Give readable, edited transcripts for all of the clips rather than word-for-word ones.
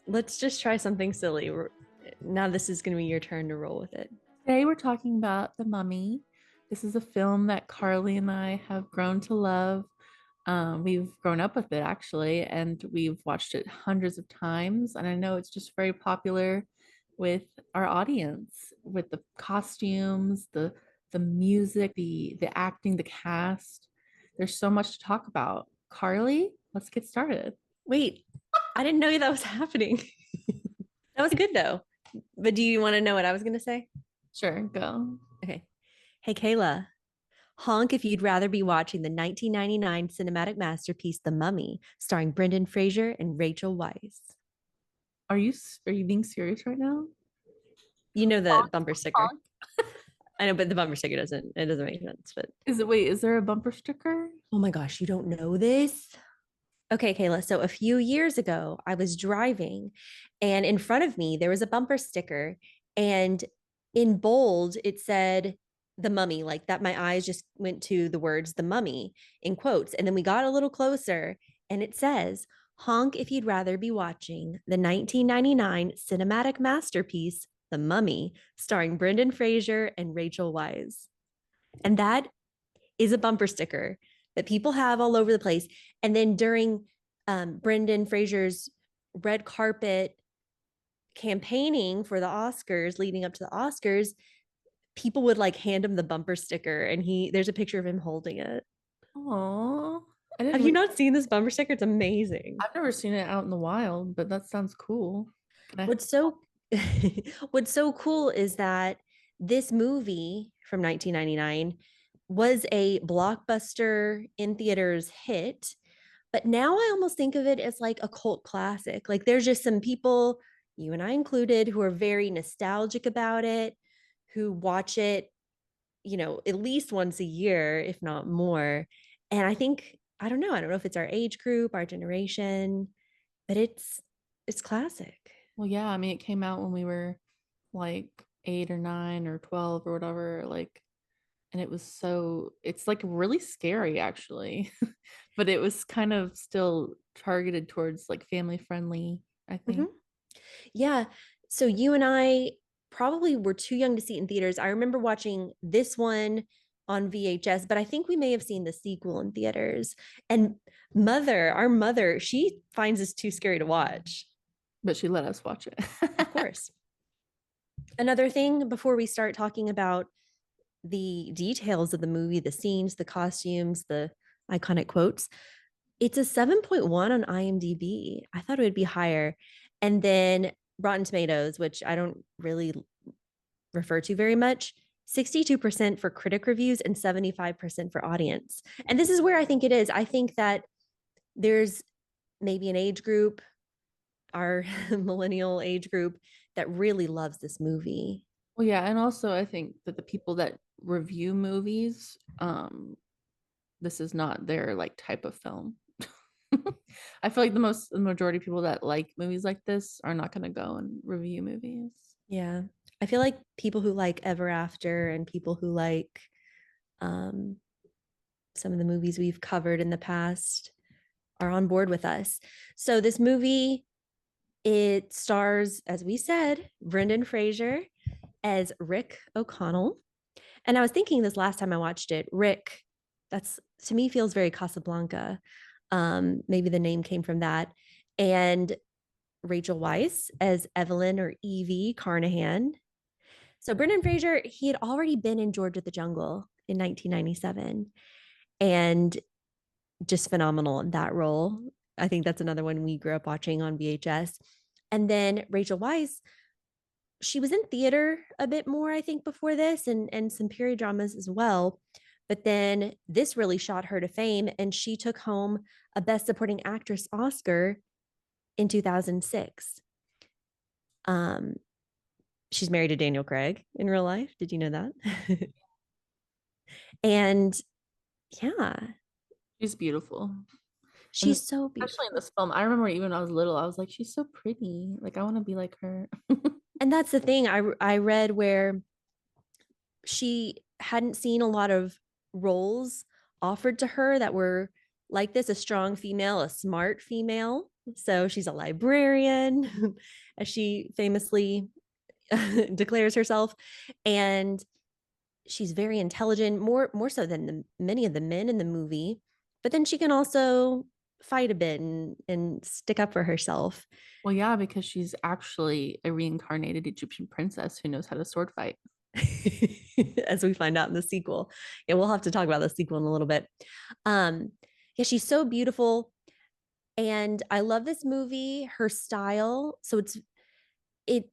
Let's just try something silly. Now this is going to be your turn to roll with it. Today we're talking about The Mummy. This is a film that Carly and I have grown to love. We've grown up with it actually, and we've watched it hundreds of times. And I know it's just very popular with our audience, with the costumes, the music, the acting, the cast. There's so much to talk about. Carly, let's get started. Wait, I didn't know that was happening. That was good though. But do you want to know what I was going to say? Sure, go. Okay. Hey, Kayla, honk if you'd rather be watching the 1999 cinematic masterpiece, The Mummy, starring Brendan Fraser and Rachel Weisz. Are you being serious right now? You know the bumper sticker. Honk. I know, but the bumper sticker doesn't make sense. But Is there a bumper sticker? oh my gosh, you don't know this? Okay, Kayla. So a few years ago, I was driving and in front of me, there was a bumper sticker. And in bold, it said the mummy, like that. My eyes just went to the words the mummy in quotes. And then we got a little closer and it says, honk if you'd rather be watching the 1999 cinematic masterpiece, The Mummy, starring Brendan Fraser and Rachel Weisz. And that is a bumper sticker that people have all over the place. And then during Brendan Fraser's red carpet campaigning for the Oscars, leading up to the Oscars, people would like hand him the bumper sticker, and there's a picture of him holding it. Oh, I Have didn't. you not seen this bumper sticker? It's amazing. I've never seen it out in the wild, but that sounds cool. Can I? What's so what's so cool is that this movie from 1999 was a blockbuster in theaters hit, but now I almost think of it as like a cult classic. Like there's just some people, you and I included, who are very nostalgic about it, who watch it, at least once a year, if not more. And I don't know if it's our age group, our generation, but it's classic. Well, yeah. I mean, it came out when we were like 8 or 9 or 12 or whatever. Like, and it was so. It's like really scary, actually. But it was kind of still targeted towards like family friendly, I think. Mhm. Yeah. So you and I probably were too young to see it in theaters. I remember watching this one on VHS, but I think we may have seen the sequel in theaters. And our mother, she finds this too scary to watch. But she let us watch it. Of course. Another thing before we start talking about the details of the movie, the scenes, the costumes, the iconic quotes, it's a 7.1 on IMDb. I thought it would be higher. And then Rotten Tomatoes, which I don't really refer to very much, 62% for critic reviews and 75% for audience. And this is where I think it is. I think that there's maybe an age group, our millennial age group, that really loves this movie. Well, yeah, and also I think that the people that review movies, this is not their like type of film. I feel like the majority of people that like movies like this are not going to go and review movies. Yeah. I feel like people who like Ever After and people who like um, some of the movies we've covered in the past are on board with us. So this movie, it stars, as we said, Brendan Fraser as Rick O'Connell. And I was thinking this last time I watched it, Rick, that's to me feels very Casablanca. Maybe the name came from that. And Rachel Weisz as Evelyn or Evie Carnahan. So Brendan Fraser, he had already been in George of the Jungle in 1997 and just phenomenal in that role. I think that's another one we grew up watching on VHS. And then Rachel Weisz, she was in theater a bit more, I think, before this and some period dramas as well. But then this really shot her to fame, and she took home a Best Supporting Actress Oscar in 2006. Um, she's married to Daniel Craig in real life. Did you know that? And yeah, She's beautiful. And she's so especially in beautiful. this film, I remember even when I was little, I was like, she's so pretty. Like, I want to be like her. And that's the thing I read where she hadn't seen a lot of roles offered to her that were like this, a strong female, a smart female, So she's a librarian, as she famously declares herself. And she's very intelligent, more so than many of the men in the movie. But then she can also fight a bit and stick up for herself. Well, yeah, because she's actually a reincarnated Egyptian princess who knows how to sword fight. As we find out in the sequel. Yeah, we'll have to talk about the sequel in a little bit. Um, yeah, she's so beautiful. And I love this movie, her style. So it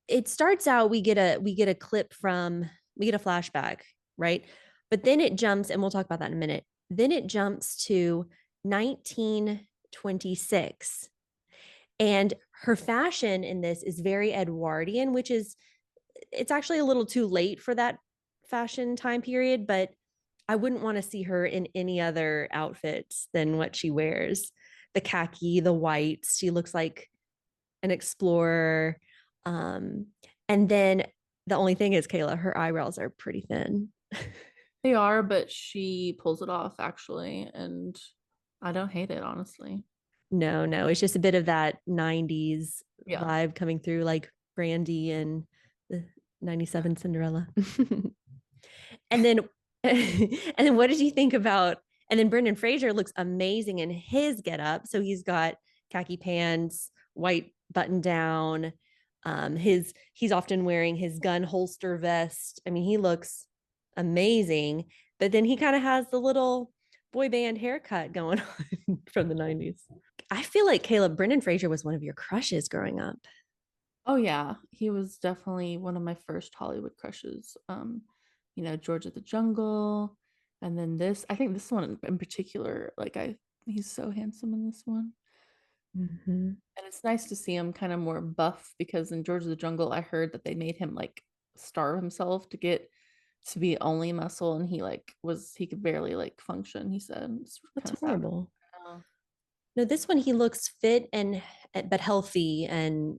it starts out, we get a clip from, we get a flashback, right? But then it jumps, and we'll talk about that in a minute. Then it jumps to 1926. And her fashion in this is very Edwardian, which is, it's actually a little too late for that fashion time period, but I wouldn't want to see her in any other outfits than what she wears. The khaki, the whites, she looks like an explorer. Um, and then the only thing is, Kayla, her eyebrows are pretty thin. They are, but she pulls it off actually, and I don't hate it, honestly. No, no, it's just a bit of that 90s Yeah. vibe coming through, like Brandy and the 97 Cinderella. And then and then what did you think about, and then Brendan Fraser looks amazing in his getup. So he's got khaki pants, white button down. He's often wearing his gun holster vest. I mean, he looks amazing, but then he kind of has the little boy band haircut going on from the 90s. I feel like Caleb, Brendan Fraser was one of your crushes growing up. Oh yeah, he was definitely one of my first Hollywood crushes. George of the Jungle, and then this. I think this one in particular, he's so handsome in this one. Mm-hmm. And it's nice to see him kind of more buff because in George of the Jungle, I heard that they made him like starve himself to get to be only muscle, and he could barely like function. He said it's That's kind of sad. horrible. Uh, No, this one he looks fit and but healthy and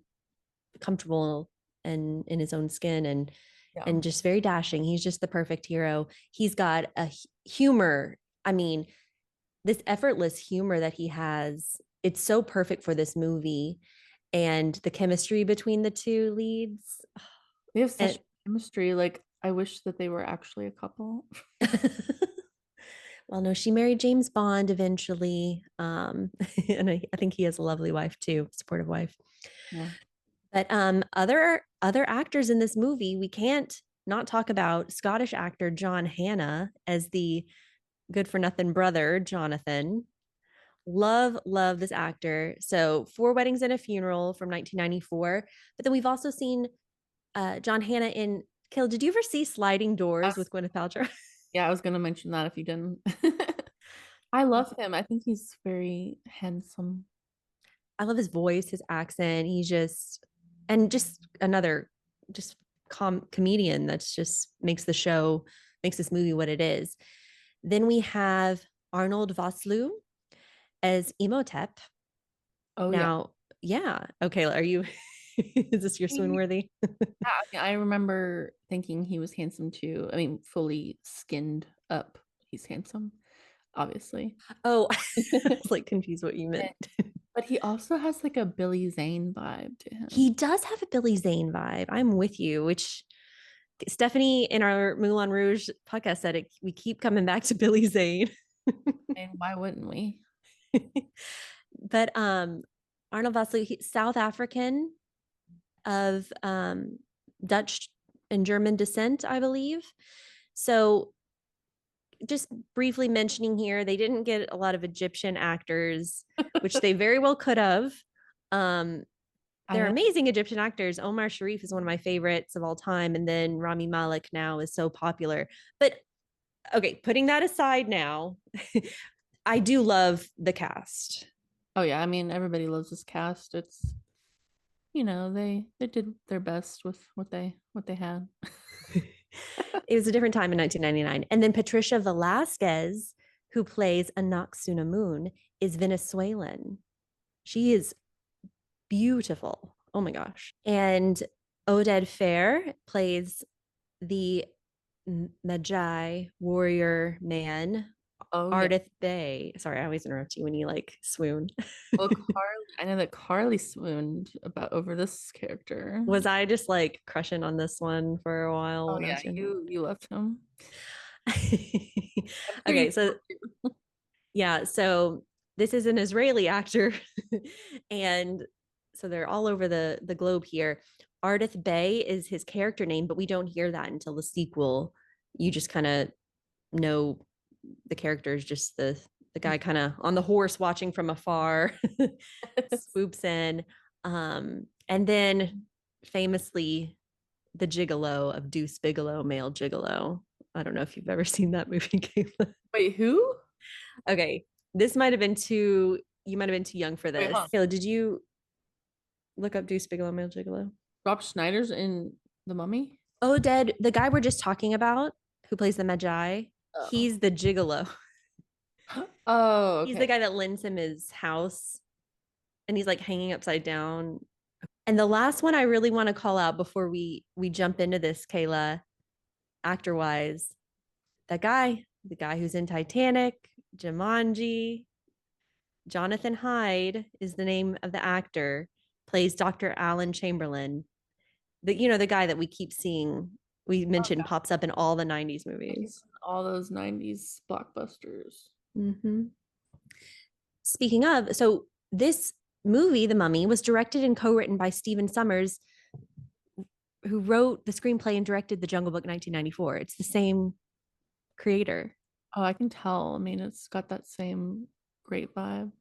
comfortable and in his own skin yeah, and just very dashing. He's just the perfect hero. He's got a humor. I mean, this effortless humor that he has, it's so perfect for this movie, and the chemistry between the two leads. they have And such chemistry. Like I wish that they were actually a couple. well, no, she married James Bond eventually. And I think he has a lovely wife too, supportive wife. Yeah. But other actors in this movie, we can't not talk about Scottish actor John Hannah as the good for nothing brother, Jonathan. Love this actor. So, Four Weddings and a Funeral from 1994. But then we've also seen John Hannah in Kill. Did you ever see Sliding Doors with Gwyneth Paltrow? Yeah, I was gonna mention that if you didn't. I love him. I think he's very handsome. I love his voice, his accent. He's just, and just another, just comedian that's just makes the show, makes this movie what it is. Then we have Arnold Vosloo as Imhotep. Oh yeah. Now, yeah. Okay. Are you, is this your Yeah, Swoon-Worthy? I remember thinking he was handsome too. I mean, fully skinned up. He's handsome, obviously. Oh, I was like confused what you meant. But he also has like a Billy Zane vibe to He him. does have a Billy Zane vibe. I'm with you, which Stephanie in our Moulin Rouge podcast said it, we keep coming back to Billy Zane. And why wouldn't we? But Arnold Vosloo, South African of Dutch and German descent, I believe. So just briefly mentioning here, they didn't get a lot of Egyptian actors, which they very well could have. Um, they're I amazing Egyptian actors. Omar Sharif is one of my favorites of all time, and then Rami Malek now is so popular. But okay, putting that aside now, I do love the cast. Oh yeah, I mean everybody loves this cast. It's they did their best with what they had. It was a different time in 1999. And then Patricia Velasquez, who plays Anak Namun, is Venezuelan. She is beautiful. Oh my gosh. And Oded Fair plays the Magi warrior man. Oh yeah. Ardith Bay. Sorry, I always interrupt you when you like swoon. Well, Carly, I know that Carly swooned about over this character. Was I just like crushing on this one for a while Oh when I yeah, was younger? you left him. I'm sure you Okay, so yeah, so this is an Israeli actor, and so they're all over the globe here. Ardith Bay is his character name, but we don't hear that until the sequel. You just kind of know the character is just the guy kind of on the horse watching from afar, swoops in, and then famously the gigolo of Deuce Bigelow, male gigolo. I don't know if you've ever seen that movie, Kayla. Wait, who? Okay, this might have been too. You might have been too young for Wait, this. hold on. Kayla, did you look up Deuce Bigelow, male gigolo? Rob Schneider's in The Mummy? Oh, dead. The guy we're just talking about, who plays the Magi, Oh. he's the gigolo. Oh, He's the okay. guy that lends him his house, and he's like hanging upside down. And the last one I really want to call out before we jump into this, Kayla, actor wise, the guy who's in Titanic, Jumanji, Jonathan Hyde is the name of the actor, plays Dr. Alan Chamberlain. The guy that we keep seeing, we Oh, mentioned yeah. pops up in all the 90s He's movies. in all those 90s blockbusters. Mm-hmm. Speaking of, so this movie, The Mummy, was directed and co-written by Stephen Sommers, who wrote the screenplay and directed The Jungle Book 1994. It's the same creator. Oh, I can tell. I mean, it's got that same great vibe.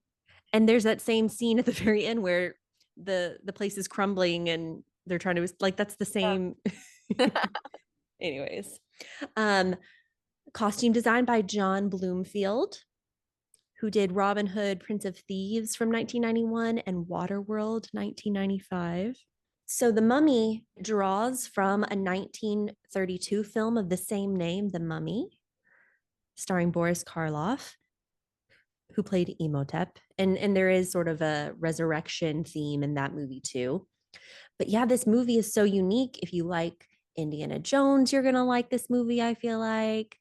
And there's that same scene at the very end where the place is crumbling and they're trying to like that's the same. Yeah. Anyways, um, costume design by John Bloomfield, who did Robin Hood, Prince of Thieves from 1991 and Waterworld 1995. So The Mummy draws from a 1932 film of the same name, The Mummy, starring Boris Karloff, who played Imhotep. And there is sort of a resurrection theme in that movie too. But yeah, this movie is so unique. If you like Indiana Jones, you're gonna like this movie, I feel like.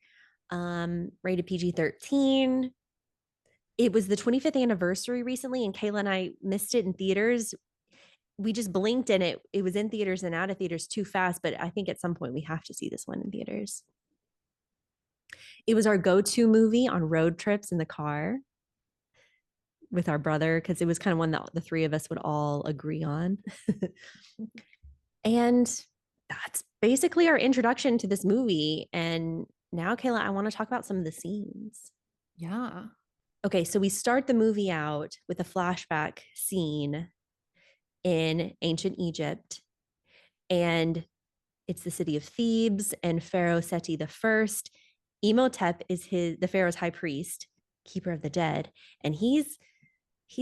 Rated PG-13. It was the 25th anniversary recently, and Kayla and I missed it in theaters. We just blinked and it was in theaters and out of theaters too fast. But I think at some point we have to see this one in theaters. It was our go-to movie on road trips in the car with our brother because it was kind of one that the three of us would all agree on. And that's basically our introduction to this movie. And now, Kayla, I want to talk about some of the scenes. Yeah. Okay, so we start the movie out with a flashback scene in ancient Egypt, and it's the city of Thebes and Pharaoh Seti the First. Imhotep is the Pharaoh's high priest, keeper of the dead, and he's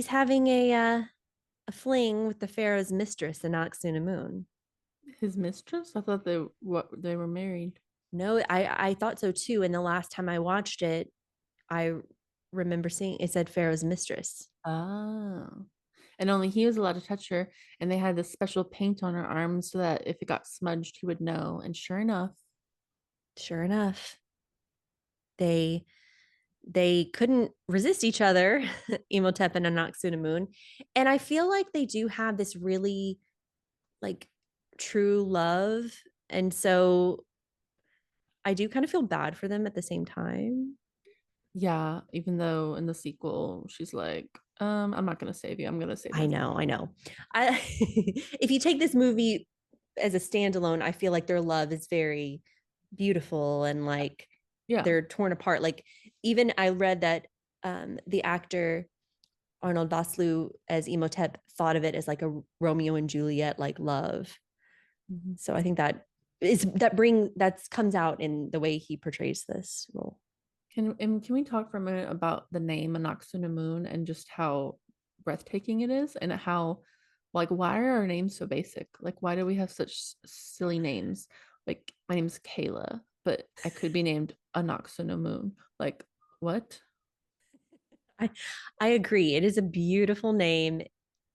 having a fling with the Pharaoh's mistress, Anck. His mistress? I thought they were married. No, I thought so too. And the last time I watched it, I remember seeing it said Pharaoh's mistress. Oh. And only he was allowed to touch her, and they had this special paint on her arm so that if it got smudged, he would know. And sure enough, Sure enough, they they couldn't resist each other, Imhotep and Anck. And I feel like they do have this really like true love. And so I do kind of feel bad for them at the same time. yeah, even though in the sequel, she's like, I'm not gonna save you, I'm gonna save I myself. know, I know. If you take this movie as a standalone, I feel like their love is very beautiful and like Yeah. they're torn apart. Like even I read that the actor Arnold Vosloo as Imhotep thought of it as like a Romeo and Juliet like love. Mhm. So I think that comes out in the way he portrays this role. Can we talk for a minute about the name Moon and just how breathtaking it is and how like why are our names so basic? Like why do we have such silly names? Like my name's Kayla, but I could be named Moon. Like what? I I agree. It is a beautiful name.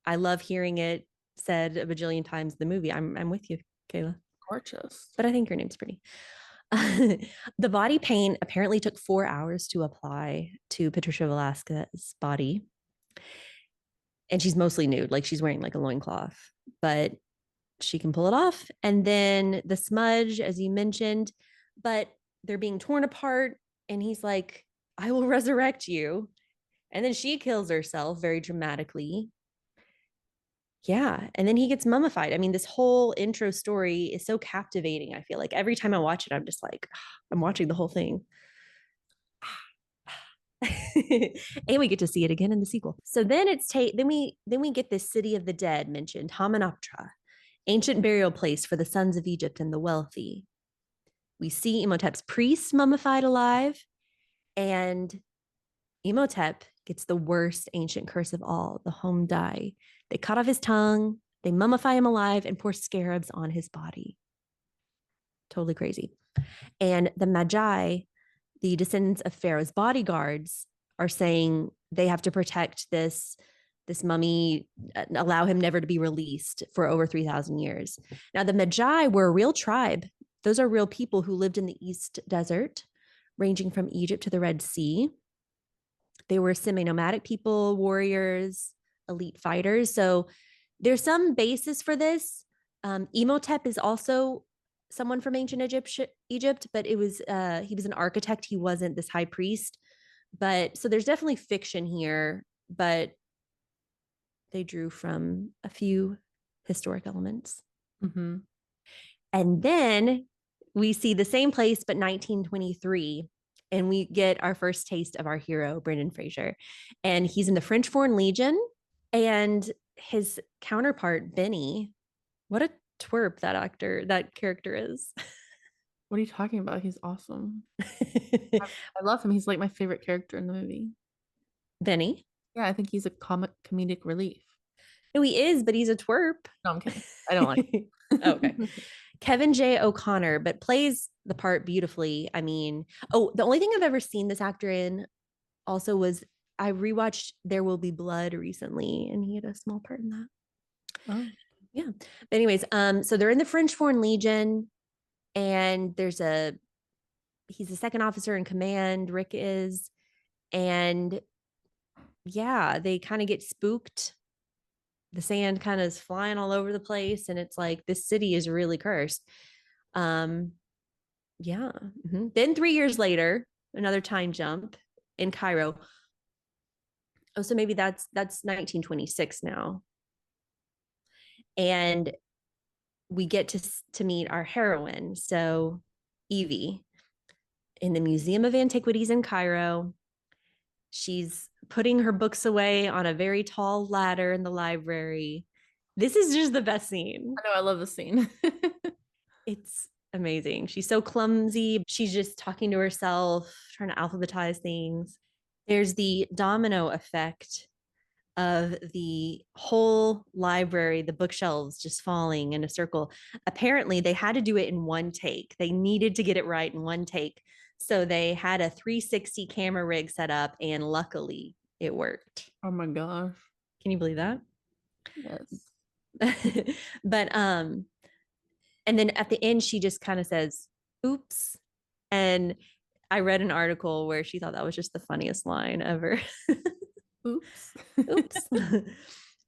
I love hearing it said a bajillion times in the movie. I'm with you, Kayla. Gorgeous. But I think your name's pretty. The body paint apparently took 4 hours to apply to Patricia Velasquez's body. And she's mostly nude, like she's wearing like a loincloth, but she can pull it off. And then the smudge, as you mentioned, but they're being torn apart. And he's like, I will resurrect you. And then she kills herself very dramatically. Yeah. And then he gets mummified. I mean, this whole intro story is so captivating. I feel like every time I watch it, I'm just like, I'm watching the whole thing. And we get to see it again in the sequel. So then then we get this city of the dead mentioned, Hamunaptra, ancient burial place for the sons of Egypt and the wealthy. We see Imhotep's priests mummified alive, and Imhotep gets the worst ancient curse of all, the home dye. They cut off his tongue, they mummify him alive, and pour scarabs on his body. Totally crazy. And the Magi, the descendants of Pharaoh's bodyguards, are saying they have to protect this mummy, allow him never to be released for over 3,000 years. Now, the Magi were a real tribe. Those are real people who lived in the East Desert, ranging from Egypt to the Red Sea. They were semi-nomadic people, warriors, elite fighters. So there's some basis for this. Imhotep is also someone from ancient Egypt, but he was an architect. He wasn't this high priest. But so there's definitely fiction here, but they drew from a few historic elements. Mm-hmm. And then we see the same place, but 1923. And we get our first taste of our hero, Brendan Fraser. And he's in the French Foreign Legion. And his counterpart, Benny, what a twerp that character is. What are you talking about? He's awesome. I love him. He's like my favorite character in the movie. Benny. Yeah, I think he's a comedic relief. No, he is, but he's a twerp. No, I'm kidding. I don't like him. Okay. Kevin J. O'Connor, but plays the part beautifully. I mean, the only thing I've ever seen this actor in also was I rewatched There Will Be Blood recently, and he had a small part in that. Oh. Yeah. But anyways, so they're in the French Foreign Legion, and he's a second officer in command, Rick is, and yeah, they kind of get spooked. The sand kind of is flying all over the place, and it's like this city is really cursed. Yeah. Mm-hmm. Then 3 years later, another time jump in Cairo. Oh, so maybe that's 1926 now. And we get to meet our heroine, so Evie, in the Museum of Antiquities in Cairo. She's putting her books away on a very tall ladder in the library. This is just the best scene. I know, I love the scene. It's amazing. She's so clumsy. She's just talking to herself, trying to alphabetize things. There's the domino effect of the whole library, the bookshelves just falling in a circle. Apparently, they had to do it in one take. They needed to get it right in one take. So they had a 360 camera rig set up, and luckily it worked. Oh my gosh. Can you believe that? Yes. But and then at the end, she just kind of says, oops. And I read an article where she thought that was just the funniest line ever. Oops. Oops.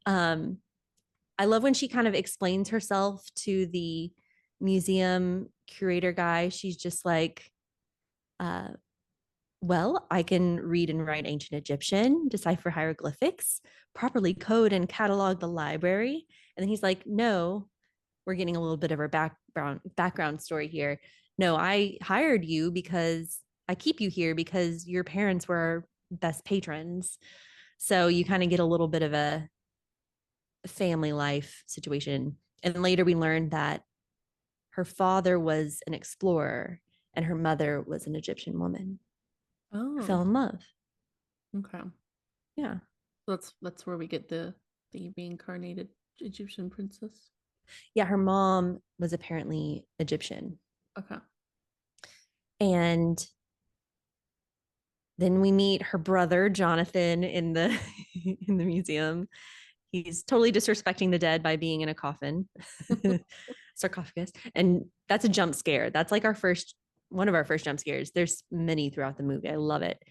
I love when she kind of explains herself to the museum curator guy. She's just like, well, I can read and write ancient Egyptian, decipher hieroglyphics, properly code and catalog the library. And then he's like, no, we're getting a little bit of our background story here. No, I hired you because I keep you here because your parents were our best patrons. So you kind of get a little bit of a family life situation. And later we learned that her father was an explorer and her mother was an Egyptian woman. Oh. Fell in love. Okay. Yeah. That's where we get the reincarnated Egyptian princess. Yeah, her mom was apparently Egyptian. Okay. And then we meet her brother Jonathan in the in the museum. He's totally disrespecting the dead by being in a coffin, sarcophagus, and that's a jump scare. That's like our first one of our first jump scares. There's many throughout the movie. I love it.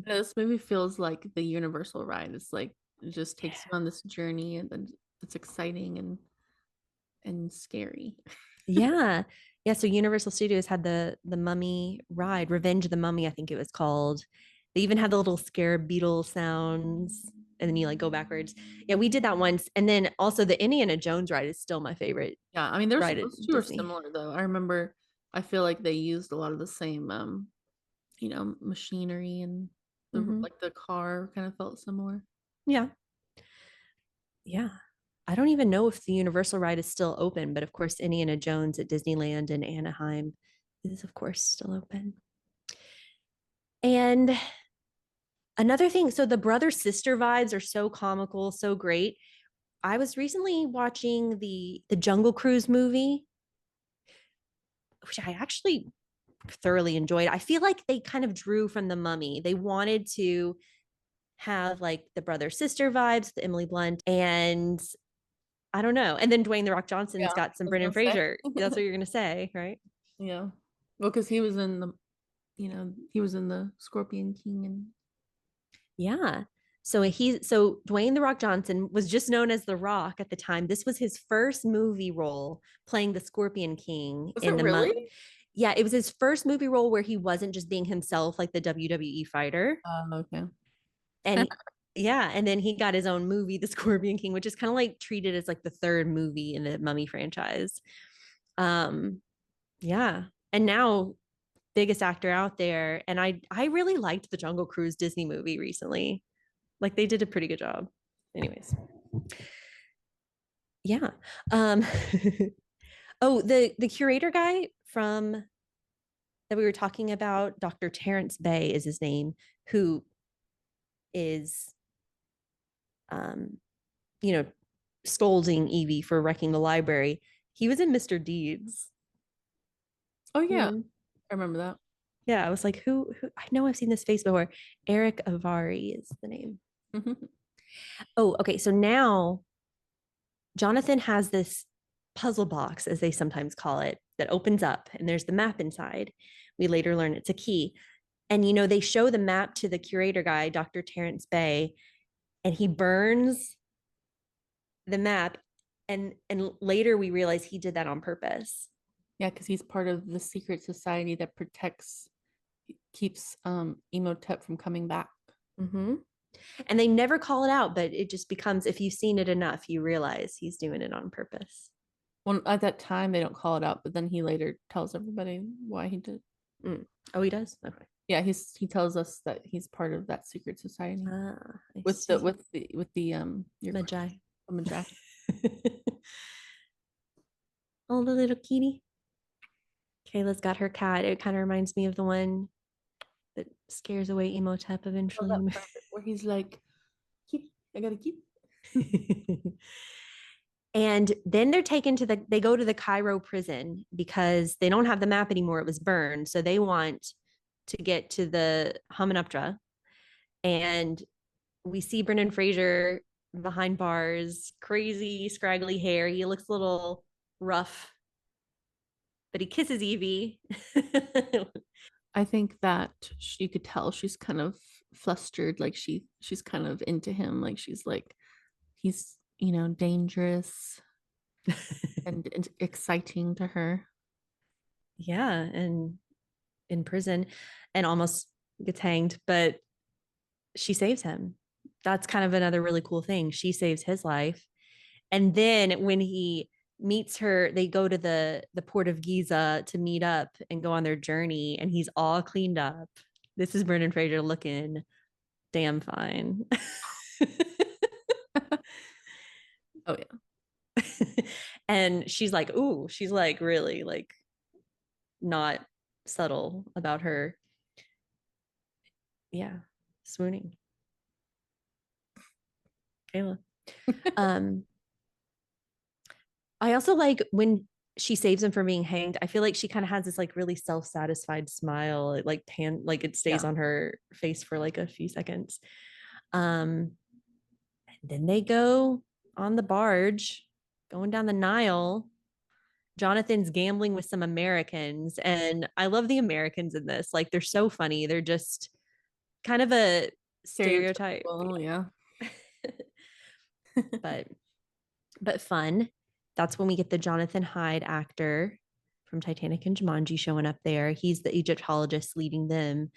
This movie feels like the Universal ride. It's like it just takes you on this journey, and then it's exciting and scary. Yeah. Yeah. So Universal Studios had the Mummy ride, Revenge of the Mummy, I think it was called. They even had the little scarab beetle sounds, and then you like go backwards. Yeah, we did that once. And then also the Indiana Jones ride is still my favorite Yeah, I mean, there's ride those at two are Disney. similar though. I remember, I feel like they used a lot of the same, machinery and the Hmm. like the car kind of felt similar. Yeah. Yeah. I don't even know if the Universal ride is still open, but of course, Indiana Jones at Disneyland in Anaheim is, of course, still open. And another thing, so the brother sister vibes are so comical, so great. I was recently watching the Jungle Cruise movie, which I actually thoroughly enjoyed. I feel like they kind of drew from the Mummy. They wanted to have like the brother sister vibes, the Emily Blunt, and I don't know. And then Dwayne the Rock Yeah, Johnson's I got some was Brendan gonna say. Fraser. That's what you're gonna say, right? Yeah. Well, because he was in he was in the Scorpion King and Yeah. So Dwayne the Rock Johnson was just known as The Rock at the time. This was his first movie role playing the Scorpion King was it in the really? yeah, it was his first movie role where he wasn't just being himself like the WWE fighter. Okay. And yeah, and then he got his own movie, The Scorpion King, which is kind of like treated as like the third movie in the Mummy franchise. Um, yeah. And now biggest actor out there. And I really liked the Jungle Cruise Disney movie recently. Like they did a pretty good job. Anyways, yeah. Um oh, the curator guy from that we were talking about, Dr. Terrence Bay is his name, who is um, you know, scolding Evie for wrecking the library. He was in Mr. Deeds. Oh You know yeah, him? I remember that. Yeah, I was like, who? I know I've seen this face before. Eric Avari is the name. Oh, okay. So now Jonathan has this puzzle box, as they sometimes call it, that opens up, and there's the map inside. We later learn it's a key. And they show the map to the curator guy, Dr. Terrence Bay, and he burns the map. And later we realize he did that on purpose. Yeah, because he's part of the secret society that keeps Imhotep from coming back. Mm-hmm. And they never call it out, but it just becomes, if you've seen it enough, you realize he's doing it on purpose. Well, at that time they don't call it out, but then he later tells everybody why he did. Mm. Oh, he does? Okay. Yeah, he tells us that he's part of that secret society I with the see. your Magi. Magi. Oh, the little kitty. Kayla's got her cat. It kind of reminds me of the one that scares away Imhotep Oh, eventually. that part of it where he's like, keep, I gotta keep. And then they go to the Cairo prison because they don't have the map anymore. It was burned. So they want to get to the Hamunaptra. And we see Brendan Fraser behind bars, crazy, scraggly hair. He looks a little rough, but he kisses Evie. I think that you could tell she's kind of flustered, like she's kind of into him, like she's like he's dangerous and exciting to her. Yeah, and in prison and almost gets hanged, but she saves him. That's kind of another really cool thing. She saves his life. And then when he meets her, they go to the port of Giza to meet up and go on their journey, and he's all cleaned up. This is Brendan Fraser looking damn fine. Oh yeah. And she's like really like not subtle about her, yeah, swooning. Kayla. Um, I also like when she saves him from being hanged. I feel like she kind of has this like really self-satisfied smile. It like it stays Yeah. on her face for like a few seconds. And then they go on the barge going down the Nile. Jonathan's gambling with some Americans. And I love the Americans in this. Like they're so funny. They're just kind of a stereotype, Stereotypical, yeah. but fun. That's when we get the Jonathan Hyde actor from Titanic and Jumanji showing up there. He's the Egyptologist leading them.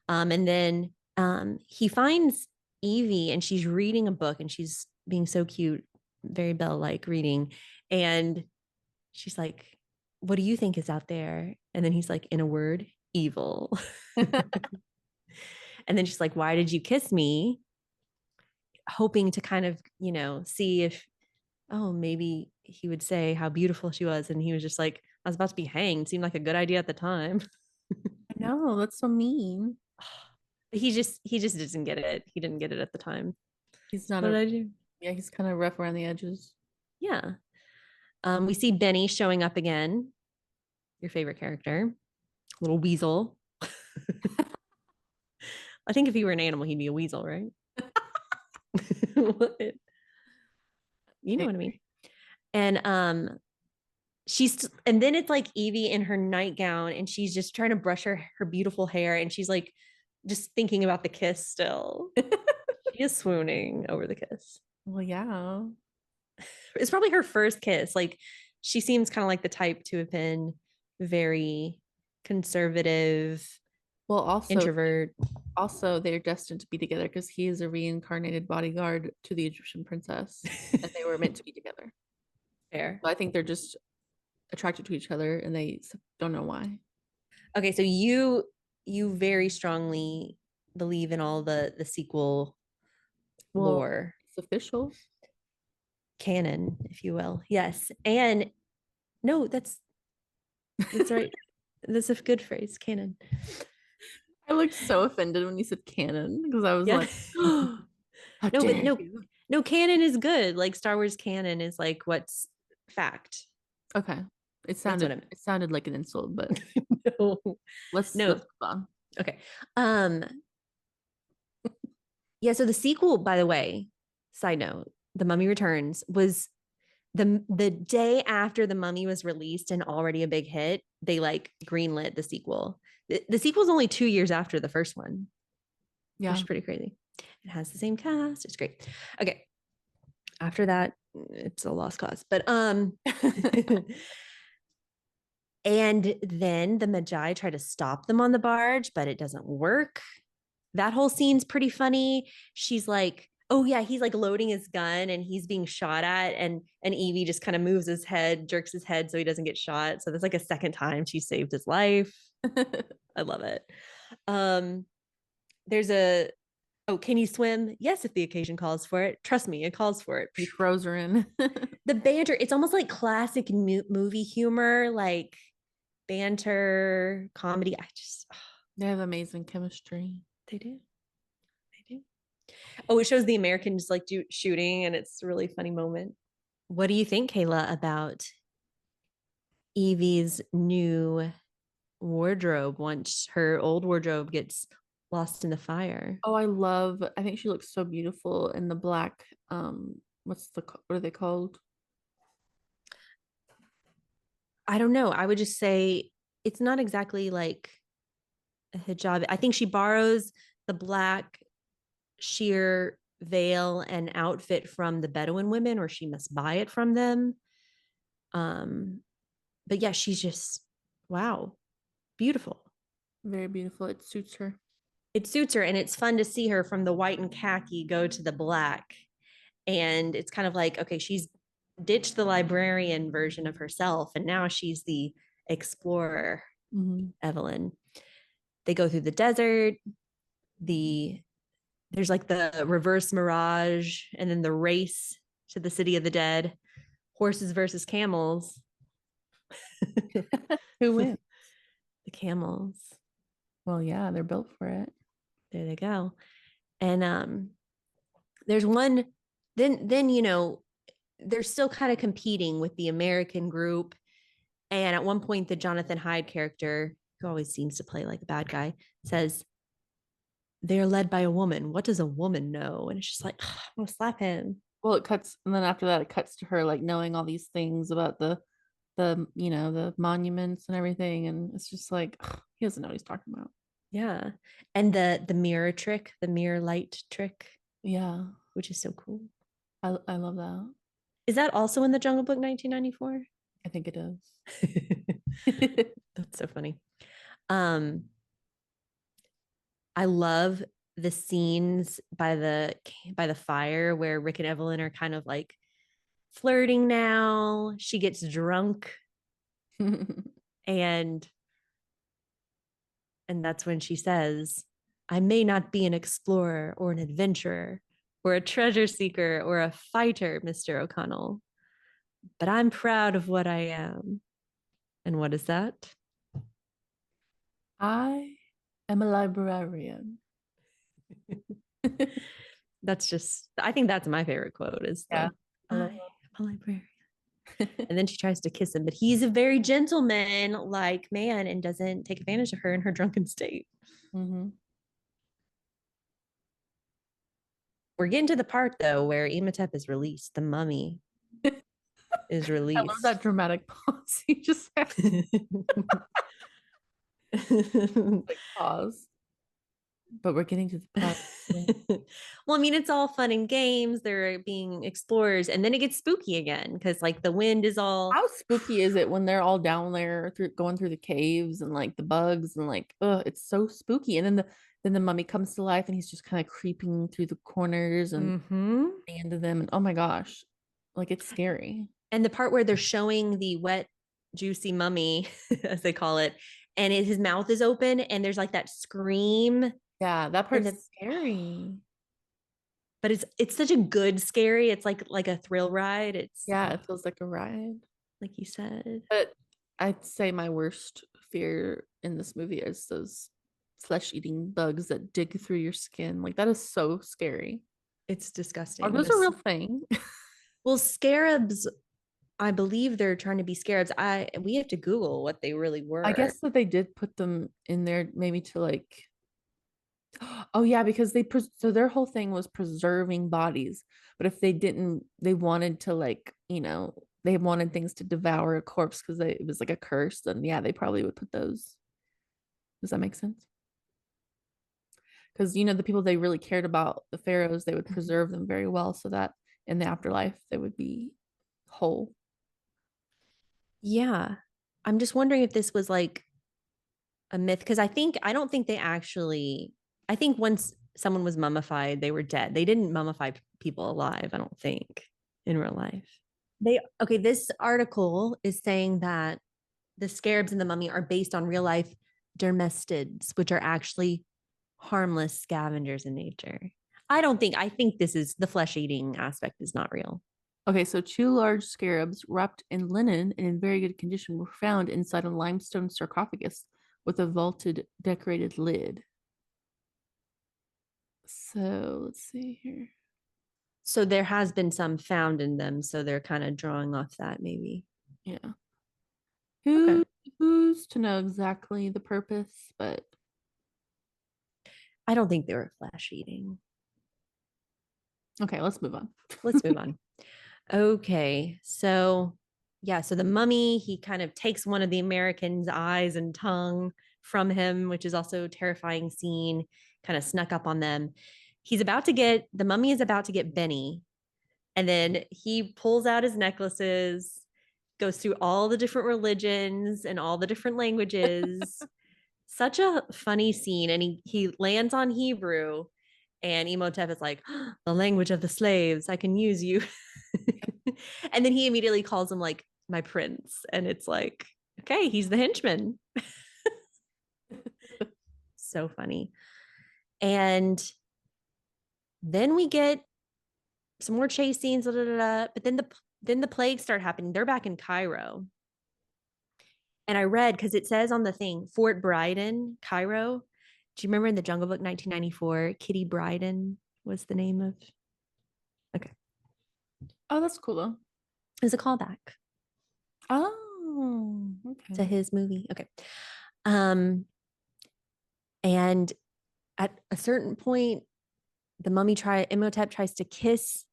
And then he finds Evie and she's reading a book and she's being so cute, very Belle like reading. And she's like, what do you think is out there? And then he's like, in a word, evil. And then she's like, why did you kiss me? Hoping to kind of, see if, oh, maybe he would say how beautiful she was. And he was just like, I was about to be hanged. Seemed like a good idea at the time. I know, that's so mean. He just doesn't get it. He didn't get it at the time. He's not What did a I do? Yeah, he's kind of rough around the edges. Yeah. We see Benny showing up again. Your favorite character, little weasel. I think if he were an animal, he'd be a weasel, right? You know what I mean. And and then it's like Evie in her nightgown and she's just trying to brush her beautiful hair and she's like just thinking about the kiss still. She is swooning over the kiss. Well, yeah. It's probably her first kiss. Like she seems kind of like the type to have been very conservative, Well, also introvert. also they're destined to be together because he is a reincarnated bodyguard to the Egyptian princess, and they were meant to be together. Fair. So I think they're just attracted to each other, and they don't know why. Okay, so you very strongly believe in all the sequel Well, lore it's official. canon, if you will. Yes. And no, that's right. That's a good phrase, canon. I looked so offended when you said canon because I was Yeah. like, oh, how No, but dare no, you? no, canon is good. Like Star Wars canon is like what's fact. Okay. It That's what sounded I'm it sounded like an insult, but no. let's No. move on. Okay. Um, yeah, so the sequel, by the way, side note, The Mummy Returns was the day after The Mummy was released and already a big hit, they like greenlit the sequel. The sequel's only 2 years after the first one, which Yeah. is pretty crazy. It has the same cast. It's great. Okay. After that, it's a lost cause. But and then the Magi try to stop them on the barge, but it doesn't work. That whole scene's pretty funny. She's like, oh yeah, he's like loading his gun and he's being shot at, and Evie just kind of moves his head, jerks his head so he doesn't get shot. So that's like a second time she saved his life. I love it. Um, there's a oh, can you swim? Yes, if the occasion calls for it. Trust me, it calls for it. He throws her in. The banter, it's almost like classic movie humor, like banter, comedy. They have amazing chemistry. They do. They do. Oh, it shows the Americans like shooting, and it's a really funny moment. What do you think, Kayla, about Evie's new wardrobe once her old wardrobe gets lost in the fire? Oh, I think she looks so beautiful in the black, what are they called? I don't know. I would just say it's not exactly like a hijab. I think she borrows the black sheer veil and outfit from the Bedouin women, or she must buy it from them. Um, but yeah, she's just wow, beautiful. Very beautiful. It suits her. It suits her, and it's fun to see her from the white and khaki go to the black. And it's kind of like, okay, she's ditched the librarian version of herself, and now she's the explorer, Evelyn. They go through the desert. There's like the reverse mirage, and then the race to the city of the dead, horses versus camels. Who wins? The camels. Well, yeah, they're built for it. There they go. And there's one. Then they're still kind of competing with the American group. And at one point, the Jonathan Hyde character, who always seems to play like a bad guy, says, they're led by a woman. What does a woman know? And it's just like, I'm gonna slap him. Well, it cuts, and then after that, it cuts to her like knowing all these things about the the monuments and everything, and it's just like ugh, he doesn't know what he's talking about. Yeah. And the mirror trick, the mirror light trick, Yeah, which is so cool. I love that. Is that also in the Jungle Book 1994? I think it is. That's so funny. Um, I love the scenes by the fire where Rick and Evelyn are kind of like flirting now. She gets drunk and that's when she says, I may not be an explorer or an adventurer or a treasure seeker or a fighter, Mr. O'Connell, but I'm proud of what I am. And what is that? I am a librarian. That's just, I think that's my favorite quote is Yeah, the, I love I am a librarian. that. And then she tries to kiss him, but he's a very gentleman like man and doesn't take advantage of her in her drunken state. Hmm. We're getting to the part though where Imhotep is released. The mummy is I love that released. dramatic pause. He just had like pause, but we're getting to the part. Well, I mean, it's all fun and games. They're being explorers, and then it gets spooky again because, like, the wind is all. How spooky is it when they're all down there through going through the caves and like the bugs and like it's so spooky. And then the mummy comes to life and he's just kind of creeping through the corners and Mm-hmm. into them and oh my gosh, like it's scary. And the part where they're showing the wet, juicy mummy, as they call it, and his mouth is open, and there's like that scream Yeah, that in part's the. scary. But it's such a good scary. It's like a thrill ride. It's Yeah, it feels like a ride. like you said. But I'd say my worst fear in this movie is those flesh-eating bugs that dig through your skin. Like that is so scary. It's Are disgusting. those a real thing? Well, scarabs, I believe they're trying to be scarabs. We have to Google what they really I were. guess that they did put them in there maybe to like oh yeah, because so their whole thing was preserving bodies. But if they didn't, they wanted to like, they wanted things to devour a corpse because it was like a curse, then yeah, they probably would put those. Does that make sense? Because the people they really cared about, the pharaohs, they would preserve them very well so that in the afterlife they would be whole. Yeah. I'm just wondering if this was like a myth because I don't think they actually I think once someone was mummified, they were dead. They didn't mummify people alive, I don't think, in real life. This article is saying that the scarabs in the mummy are based on real life dermestids, which are actually harmless scavengers in nature. I think this is the flesh eating aspect is not real. Okay, so two large scarabs wrapped in linen and in very good condition were found inside a limestone sarcophagus with a vaulted decorated lid. So let's see here. So there has been some found in them, so they're kind of drawing off that maybe. Yeah. Okay. Who who's to know exactly the purpose, but I don't think they were flesh eating. okay, let's move on. Let's move on. Okay. So, yeah, so the mummy, he kind of takes one of the Americans' eyes and tongue from him, which is also a terrifying scene, kind of snuck up on them. The mummy is about to get Benny, and then he pulls out his necklaces, goes through all the different religions and all the different languages. Such a funny scene. And he lands on Hebrew, and Imhotep is like, the language of the slaves, I can use you. And then he immediately calls him like my prince. And it's like, okay, he's the henchman. So funny. And then we get some more chase scenes, but then the plagues start happening. They're back in Cairo. And I read because it says on the thing, Fort Bryden, Cairo. Do you remember in the Jungle Book 1994, Kitty Bryden was the name of? Okay. Oh, that's cool though. It was a callback Oh, to okay. his movie. Okay. Um, and at a certain point, Imhotep tries to kiss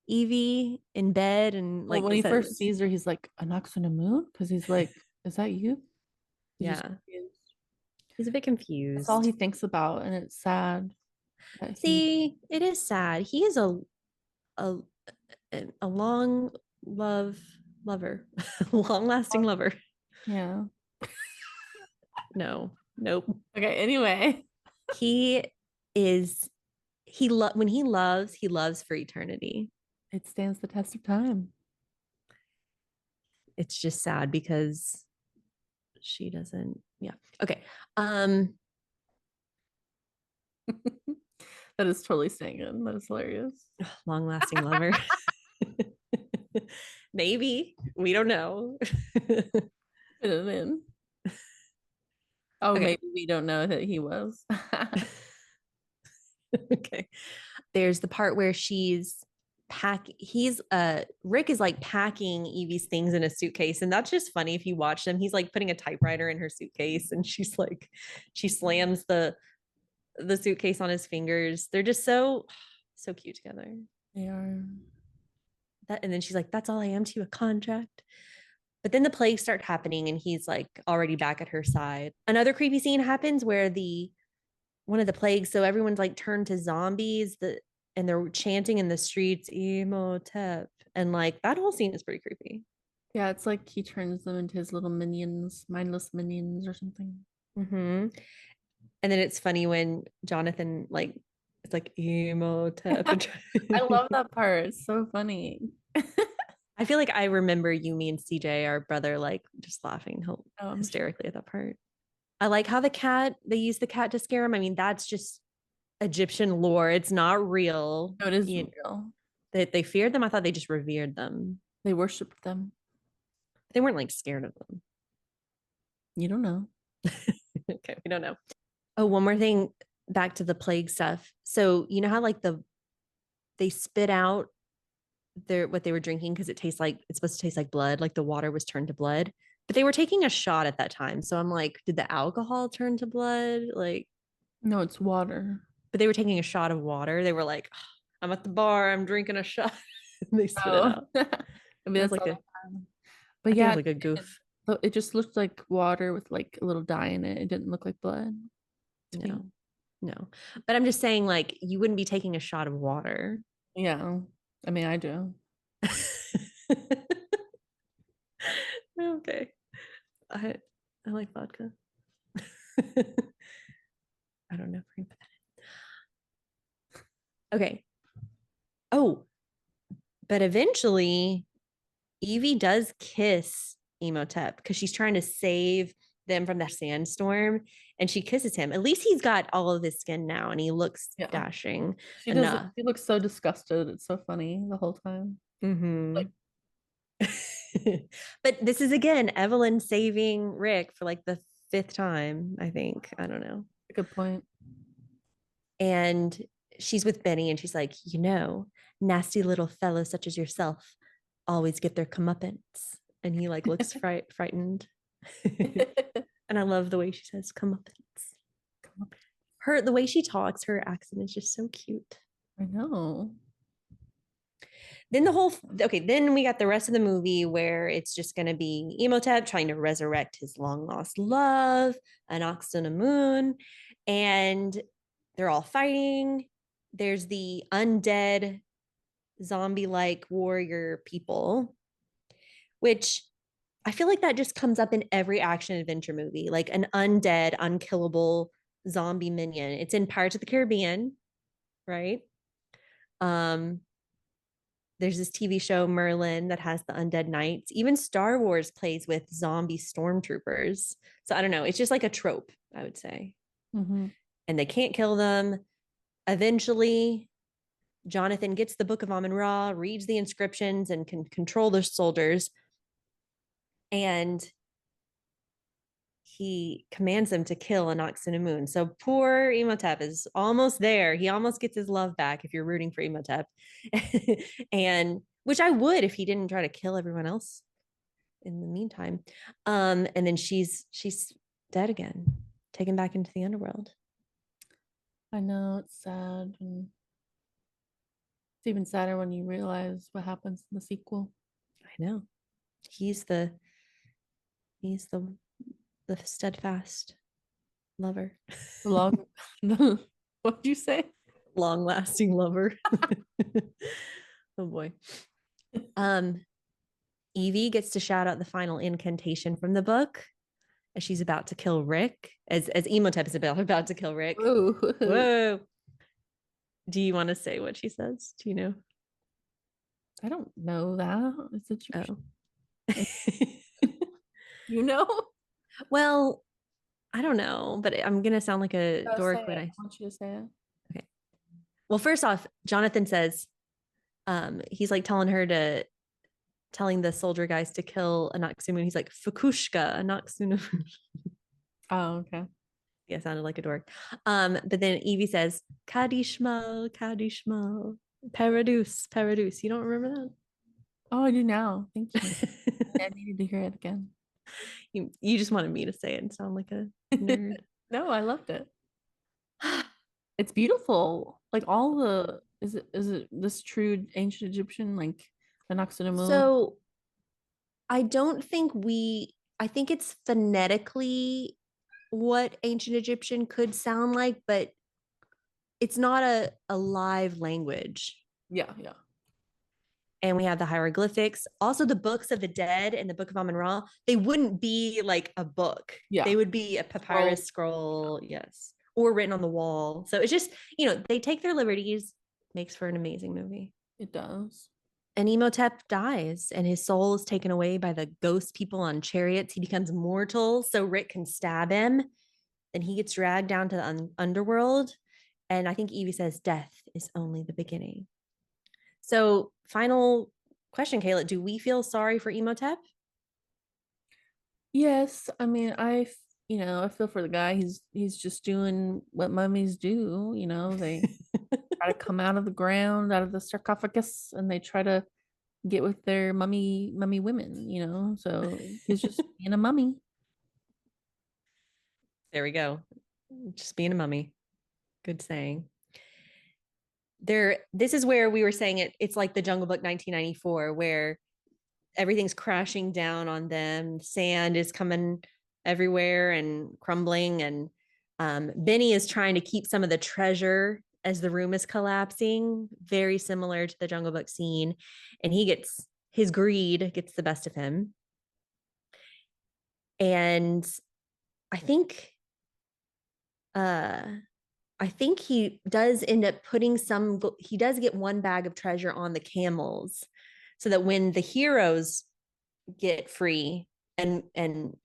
Evie in bed and Well, like when he first says, sees her, he's like, "A knocks on the moon?" Because he's like, "Is that you?" He's just yeah, confused. he's a bit That's all he confused. thinks about, and it's sad that he. See, it is sad. He is a a long love lover, long lasting lover. Yeah. No, nope. Okay. Anyway, He is when he loves for eternity. it stands the test of time. It's just sad because she doesn't. Yeah. Okay. Um. That is totally staying in. That is hilarious. Long lasting lover. Maybe we don't know. Put it in. Oh, Okay. maybe we don't know that he was. Okay. There's the part where Rick is like packing Evie's things in a suitcase, and that's just funny if you watch them. He's like putting a typewriter in her suitcase, and she slams the suitcase on his fingers. They're just so cute together. They are. And then she's like, "That's all I am to you, a contract." But then the plagues start happening, and he's like already back at her side. Another creepy scene happens where the one of the plagues, so everyone's like turned to zombies. And they're chanting in the streets, Imhotep, and like that whole scene is pretty creepy. Yeah, it's like he turns them into his little minions, mindless minions or something. Mm-hmm. And then it's funny when Jonathan like it's like Imhotep. I love that part. It's so funny. I feel like I remember you, me, and CJ, our brother, like just laughing Oh, I'm sure. hysterically at that part. I like how they use the cat to scare him. I mean, that's just Egyptian lore. It's not real. No, it is You, real. they feared them. I thought they just revered them. They worship them. They weren't like scared of them. You don't know. Okay, we don't know. Oh, one more thing back to the plague stuff. So you know how like they spit out their what they were drinking because it's supposed to taste like blood, like the water was turned to blood. But they were taking a shot at that time. So I'm like, did the alcohol turn to blood? Like, No, it's water. but they were taking a shot of water. They were like, "Oh, I'm at the bar, I'm drinking a shot." And they spit it Oh, out. maybe That was that's like all a they had. But I think it yeah, was like a goof. it just looked like water with like a little dye in it. It didn't look like blood to me. No, no. But I'm just saying, like, you wouldn't be taking a shot of water. Yeah, I mean, I do. Okay. I I like vodka. I don't know if we're gonna put that in. Okay. Oh, but eventually Evie does kiss Emotep because she's trying to save them from the sandstorm, and she kisses him. At least he's got all of his skin now and he looks Yeah, dashing she does. enough. She looks so disgusted. It's so funny the whole time. Mm-hmm. Like, But this is again Evelyn saving Rick for like the fifth time, I think. I don't know. a good point. And she's with Benny and she's like, nasty little fellows such as yourself always get their comeuppance. And he like looks frightened. And I love the way she says comeuppance. The way she talks, her accent is just so cute. I know. Then we got the rest of the movie where it's just going to be Imhotep trying to resurrect his long lost love, Anck and Namun, and they're all fighting. There's the undead zombie like warrior people, which I feel like that just comes up in every action adventure movie, like an undead, unkillable zombie minion. It's in Pirates of the Caribbean, right? Um, there's this TV show Merlin that has the undead knights. Even Star Wars plays with zombie stormtroopers. So I don't know. It's just like a trope, I would say. Mm-hmm. And they can't kill them. Eventually, Jonathan gets the Book of Amun Ra, reads the inscriptions, and can control the soldiers. And he commands them to kill Anck and Namun. So poor Imhotep is almost there. He almost gets his love back if you're rooting for Imhotep. And which I would if he didn't try to kill everyone else in the meantime. And then she's dead again, taken back into the underworld. I know it's sad. And It's even sadder when you realize what happens in the sequel. I know. He's the he's the steadfast lover. The long, what'd you say? Long lasting lover. Oh boy. Um, Evie gets to shout out the final incantation from the book as she's about to kill Rick, as Imhotep is about to kill Rick. Ooh. Whoa. Do you want to say what she says? Do you know? I don't know that. It's Egyptian. Oh. You know? Well, I don't know, but I'm gonna sound like a Oh, say dork when it. I I want you to say it. okay. Well, first off, Jonathan says, he's like telling the soldier guys to kill Anaxumu. He's like, Fukushka, Anaxumu. Oh, okay. Yeah, sounded like a dork. But then Evie says, Kadishma, Kadishma, Paradus, Paradus. You don't remember Oh, I do now. Thank you. I that? needed to hear it again. You just wanted me to say it and sound like a nerd. No, I loved it. It's beautiful. Like all the is it this true ancient Egyptian like the Namun? So I don't think I think it's phonetically what ancient Egyptian could sound like, but it's not a live language. Yeah, yeah. And we have the hieroglyphics. Also, the books of the dead and the Book of Amun Ra, they wouldn't be like a book. Yeah. They would be a papyrus scroll, yes, or written on the wall. So it's just, they take their liberties, makes for an amazing movie. It does. And Imhotep dies, and his soul is taken away by the ghost people on chariots. He becomes mortal, so Rick can stab him. Then he gets dragged down to the underworld. And I think Evie says death is only the beginning. So, final question, Kayla. Do we feel sorry for Imhotep? Yes, I mean, I feel for the guy. He's just doing what mummies do, they try to come out of the ground, out of the sarcophagus, and they try to get with their mummy women. So he's just being a mummy. There we go. Just being a mummy. Good saying. This is where we were saying it's like the Jungle Book 1994, where everything's crashing down on them. Sand is coming everywhere and crumbling. And Benny is trying to keep some of the treasure as the room is collapsing, very similar to the Jungle Book scene. And his greed gets the best of him. And I think uh I think he does end up he does get one bag of treasure on the camels so that when the heroes get free and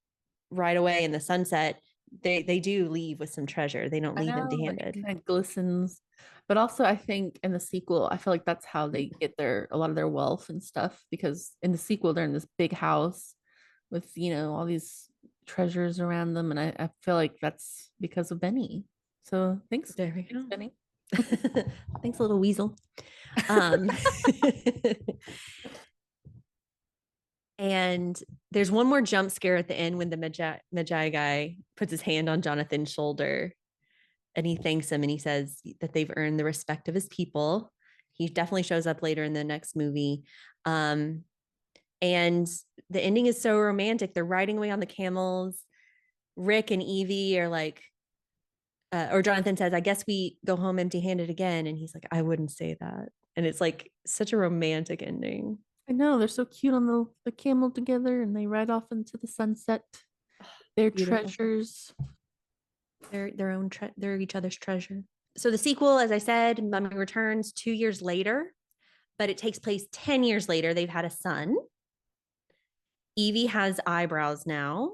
ride away in the sunset, they do leave with some treasure. They don't I leave know, empty like it handed. kind of glistens. But also I think in the sequel, I feel like that's how they get a lot of their wealth and stuff because in the sequel they're in this big house with, all these treasures around them. And I feel like that's because of Benny. So thanks. There we Thanks, go. Benny. Thanks, little weasel. Um, and there's one more jump scare at the end when the Magi guy puts his hand on Jonathan's shoulder and he thanks him and he says that they've earned the respect of his people. He definitely shows up later in the next movie. And the ending is so romantic. They're riding away on the camels. Rick and Evie are like, or Jonathan says, I guess we go home empty handed again. And he's like, I wouldn't say that. And it's like such a romantic ending. I know they're so cute on the camel together and they ride off into the sunset. Their Beautiful. treasures. They're each other's treasure. So the sequel, as I said, Mummy Returns 2 years later, but it takes place 10 years later. They've had a son. Evie has eyebrows now.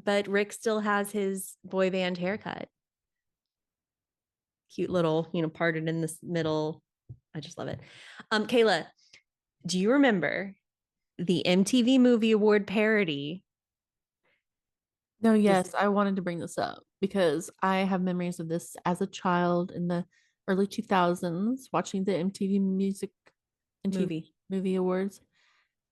But Rick still has his boy band haircut. Cute little, parted in the middle. I just love it. Kayla, do you remember the MTV Movie Award parody? No, Just yes, I wanted to bring this up because I have memories of this as a child in the early 2000s watching the MTV movie. movie awards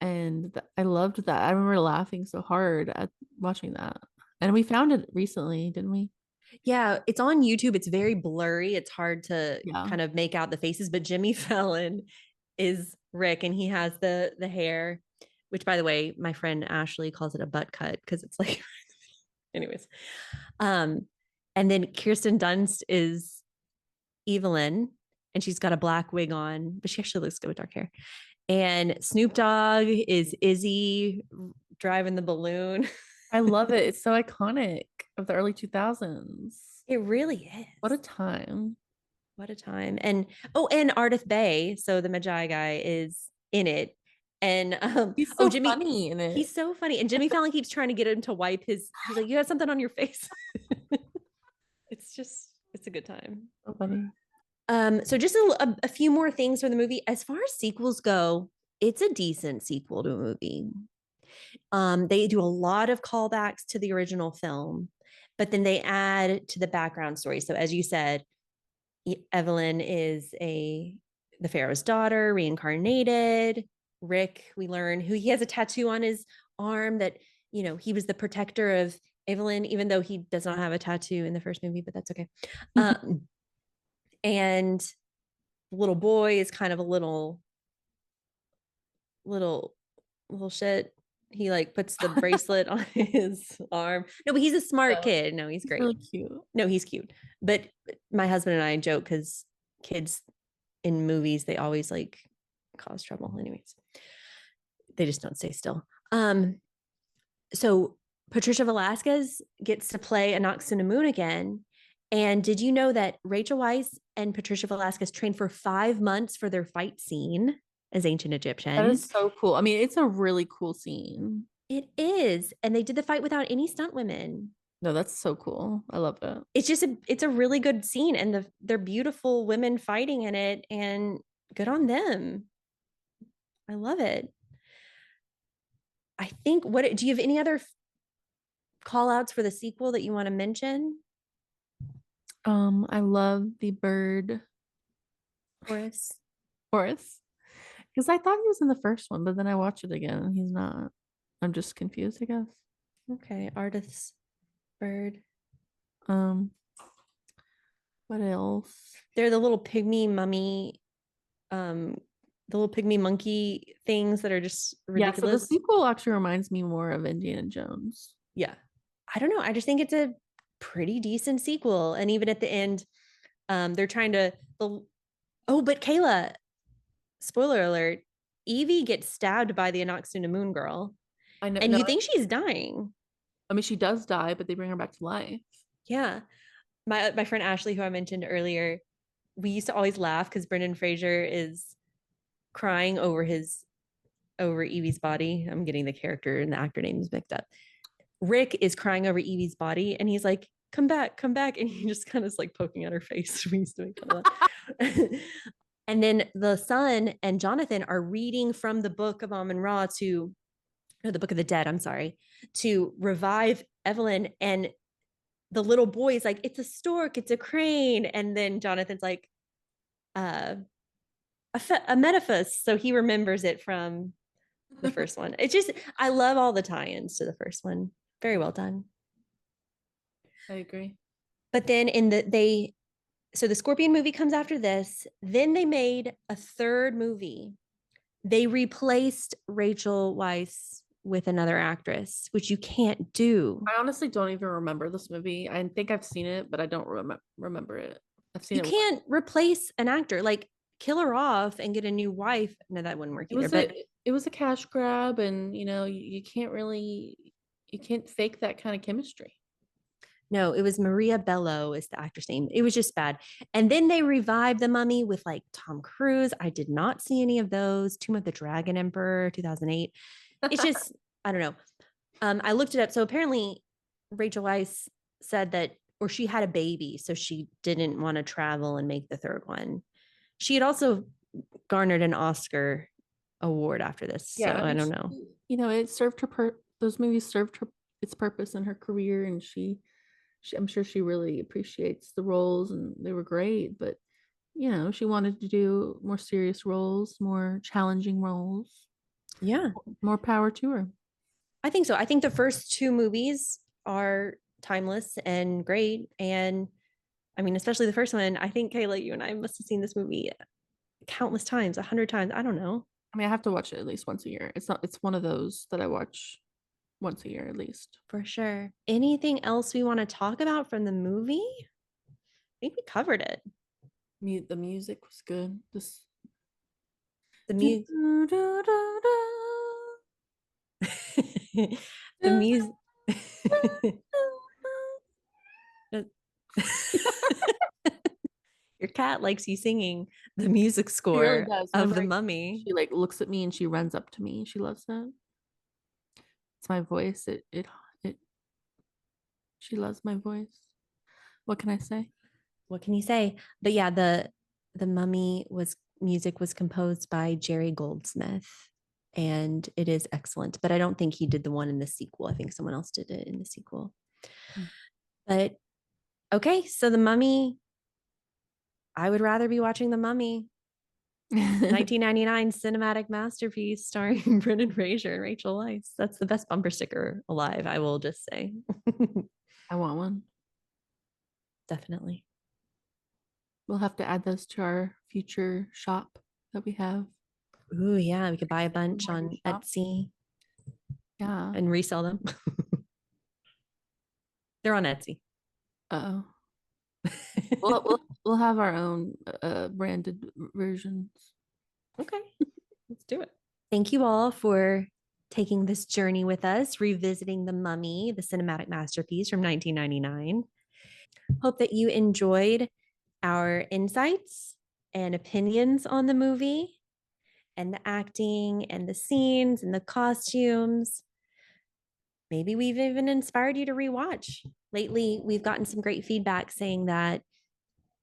and I loved that. I remember laughing so hard at watching that. And we found it recently, didn't we? Yeah, it's on YouTube. It's very blurry. It's hard to Yeah. kind of make out the faces, but Jimmy Fallon is Rick and he has the hair, which by the way, my friend Ashley calls it a butt cut because it's like anyways. Um and then Kirsten Dunst is Evelyn and she's got a black wig on, but she actually looks good with dark hair. And Snoop Dogg is Izzy driving the balloon. I love it. It's so iconic of the early 2000s. It really What a is. time. What a time. And oh, and Ardith Bay, so the Magi guy is in it. And He's oh, so Jimmy, funny in it. he's so funny. And Jimmy Fallon keeps trying to get him to wipe his, he's like, you have something on your face. It's a good time. So funny. So just a few more things for the movie. As far as sequels go, it's a decent sequel to a movie. They do a lot of callbacks to the original film, but then they add to the background story. So as you said, Evelyn is the Pharaoh's daughter, reincarnated. Rick, we learn who he has a tattoo on his arm that, he was the protector of Evelyn, even though he does not have a tattoo in the first movie, but that's okay. And the little boy is kind of a little shit. He like puts the bracelet on his arm. No, but he's a smart Yeah. kid. No, he's He's great. really cute. No, he's cute. But my husband and I joke because kids in movies, they always like cause trouble. Anyways, they just don't stay still. So Patricia Velasquez gets to play Anck Namun again. And did you know that Rachel Weisz and Patricia Velasquez trained for 5 months for their fight scene as ancient That is Egyptians? so cool. I mean, it's a really cool scene. It is. And they did the fight without any stunt women. No, that's so cool. I love it. It's a really good scene and they're beautiful women fighting in it and good on them. I love it. I think what do you have any other call outs for the sequel that you want to mention, I love the bird Horace? Horace because I thought he was in the first one, but then I watched it again and he's not. I'm just confused, I guess. Okay, artist's bird. Um, what else? They're the little pygmy mummy, um, the little pygmy monkey things that are just Yeah, so the ridiculous. sequel actually reminds me more of Indiana Jones. Yeah. I don't know. I just think it's a pretty decent sequel. And even at the end, they're trying to but Kayla, spoiler alert, Evie gets stabbed by the Anoxuna Moon girl. I know. And No, you think she's dying. I mean she does die, but they bring her back to life. Yeah. My friend Ashley, who I mentioned earlier, we used to always laugh because Brendan Fraser is crying over Evie's body. I'm getting the character and the actor names mixed up. Rick is crying over Evie's body, and he's like, come back," and he just kind of is like poking at her face. We used to make fun of that. And then the son and Jonathan are reading from the book of Amun Ra or the book of the dead. I'm sorry, to revive Evelyn, and the little boy is like, "It's a stork, it's a crane," and then Jonathan's like, uh, a metaphus, so he remembers it from the first one. It's just I love all the tie-ins to the first one. Very well done. I agree. But then so the Scorpion movie comes after this. Then they made a third movie. They replaced Rachel Weisz with another actress, which you can't do. I honestly don't even remember this movie. I think I've seen it, but I don't remember it. I've seen You it once. can't replace an actor. Like kill her off and get a new wife. No, that wouldn't work It either. was But a cash grab, and you can't really you can't fake that kind of chemistry. no, it was Maria Bello is the actress name. It was just bad. And then they revived The Mummy with like Tom Cruise. I did not see any of those. Tomb of the Dragon Emperor, 2008. It's just, I don't know. I looked it up. So apparently Rachel Weisz said that, or she had a baby, so she didn't want to travel and make the third one. She had also garnered an Oscar award after this. So Yeah, I I mean, don't know. it served those movies served her its purpose in her career, and I'm sure she really appreciates the roles, and they were great. But she wanted to do more serious roles, more challenging roles. Yeah, More power to her. I think so. I think the first two movies are timeless and great. And I mean, especially the first one, I think Kayla, you and I must have seen this movie countless times, 100 times. I don't know. I mean, I have to watch it at least once a year. It's one of those that I watch once a year at least. For sure. Anything else we want to talk about from the movie? I think we covered it. The music was good. This The do, music. do, do, do, The do, music. Your cat likes you singing the music She really score does. of Whenever the I sing, mummy. she like looks at me and she runs up to me. She loves it. It's my voice. It she loves my voice. What can I say? What can you say? But yeah, the mummy was music was composed by Jerry Goldsmith, and it is excellent. But I don't think he did the one in the sequel. I think someone else did it in the sequel. But okay, so the mummy, I would rather be watching the mummy. 1999 cinematic masterpiece starring Brendan Fraser and Rachel Weisz. That's the best bumper sticker alive, I will just say. I want one. Definitely. We'll have to add those to our future shop that we have. Ooh, yeah, we could buy a bunch Worthy on shop. Etsy Yeah. and resell them. They're on Etsy. Uh-oh. We'll have our own branded versions. Okay, let's do it. Thank you all for taking this journey with us, revisiting The Mummy, the cinematic masterpiece from 1999. Hope that you enjoyed our insights and opinions on the movie and the acting and the scenes and the costumes. Maybe we've even inspired you to rewatch. Lately, we've gotten some great feedback saying that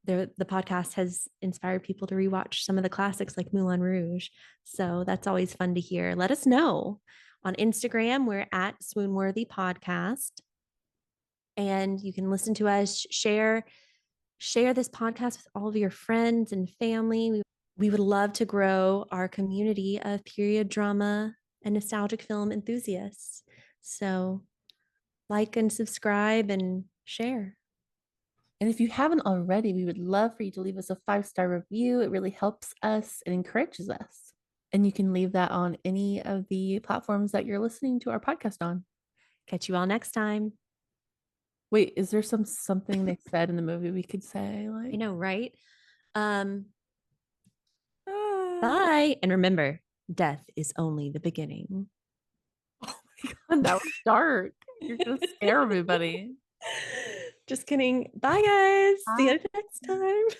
the podcast has inspired people to rewatch some of the classics like Moulin Rouge. So that's always fun to hear. Let us know. On Instagram, we're at Swoon-Worthy Podcast. And you can listen to us, share this podcast with all of your friends and family. We would love to grow our community of period drama and nostalgic film enthusiasts. So like and subscribe and share. And if you haven't already, we would love for you to leave us a 5-star review. It really helps us and encourages us. And you can leave that on any of the platforms that you're listening to our podcast on. Catch you all next time. Wait, is there something they said in the movie we could say I like know, right? Um, ah. bye. And remember, death is only the beginning. Oh my God, that was dark. You're gonna scare everybody. Just kidding. Bye, guys. See Bye. you next time.